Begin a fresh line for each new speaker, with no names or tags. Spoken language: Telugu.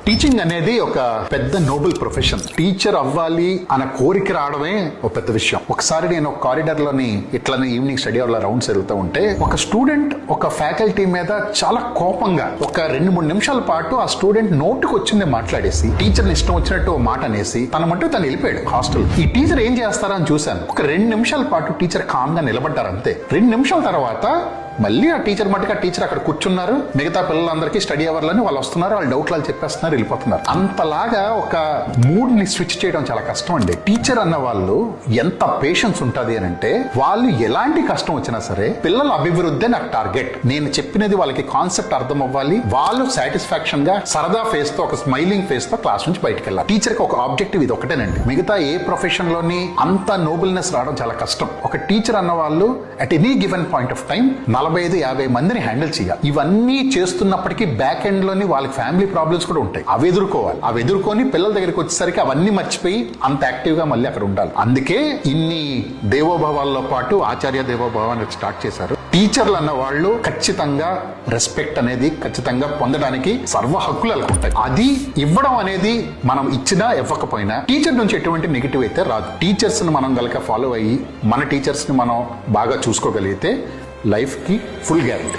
టీచింగ్ అనేది ఒక పెద్ద నోబెల్ ప్రొఫెషన్. టీచర్ అవ్వాలి అన్న కోరిక రావడమే ఒక పెద్ద విషయం. ఒకసారి నేను ఒక కారిడార్ లోని ఇట్లనే ఈవినింగ్ స్టడీ అవర్లో రౌండ్స్ వెళ్తూ ఉంటే ఒక స్టూడెంట్ ఒక ఫ్యాకల్టీ మీద చాలా కోపంగా ఒక 2-3 నిమిషాల పాటు ఆ స్టూడెంట్ నోటుకు వచ్చింది మాట్లాడేసి టీచర్ని ఇష్టం వచ్చినట్టు ఓ మాట అనేసి తన మట్టు తను వెళ్ళిపోయాడు హాస్టల్. ఈ టీచర్ ఏం చేస్తారా అని చూశాను. ఒక 2 నిమిషాల పాటు టీచర్ కామ్ గా నిలబడ్డారు అంతే. 2 నిమిషాల తర్వాత మళ్ళీ ఆ టీచర్ మటుకు ఆ టీచర్ అక్కడ కూర్చున్నారు. మిగతా పిల్లలందరికీ స్టడీ అవర్లని వాళ్ళు వస్తున్నారు, వాళ్ళు డౌట్లు చెప్పేస్తున్నారు, వెళ్ళిపోతున్నారు. అంతలాగా ఒక మూడ్ ని స్విచ్ చేయడం చాలా కష్టం అండి. టీచర్ అన్న వాళ్ళు ఎంత పేషెన్స్ ఉంటుంది అని అంటే వాళ్ళు ఎలాంటి కష్టం వచ్చినా సరే పిల్లల అభివృద్ధి నాకు టార్గెట్. నేను చెప్పినది వాళ్ళకి కాన్సెప్ట్ అర్థం అవ్వాలి, వాళ్ళు సాటిస్ఫాక్షన్ గా సరదా ఫేస్ తో ఒక స్మైలింగ్ ఫేస్ తో క్లాస్ నుంచి బయటకు వెళ్ళాలి. టీచర్ కి ఒక ఆబ్జెక్టివ్ ఇది ఒకటేనండి. మిగతా ఏ ప్రొఫెషన్ లోని అంత నోబెల్నెస్ రావడం చాలా కష్టం. ఒక టీచర్ అన్న వాళ్ళు at any given point of time 45-50 మందిని హ్యాండిల్ చేయాలి. ఇవన్నీ చేస్తున్నప్పటికీ బ్యాక్ ఎండ్ లోని వాళ్ళకి ఫ్యామిలీ ప్రాబ్లమ్స్ కూడా ఉంటాయి. అవి ఎదుర్కోవాలి. అవి ఎదుర్కొని పిల్లల దగ్గరికి వచ్చేసరికి అవన్నీ మర్చిపోయి అంత యాక్టివ్ గా మళ్ళీ అక్కడ ఉండాలి. అందుకే ఇన్ని దేవోభవాల్లో పాటు ఆచార్య దేవోభవాన్ని స్టార్ట్ చేశారు. టీచర్లు అన్న వాళ్ళు ఖచ్చితంగా రెస్పెక్ట్ అనేది ఖచ్చితంగా పొందడానికి సర్వ హక్కులు ఉంటాయి. అది ఇవ్వడం అనేది మనం ఇచ్చినా ఇవ్వకపోయినా టీచర్ నుంచి ఎటువంటి నెగిటివ్ అయితే రాదు. టీచర్స్ ని మనం గనక ఫాలో అయ్యి మన టీచర్స్ ని మనం బాగా చూసుకోగలిగితే లైఫ్ కి ఫుల్ గ్యారెంటీ.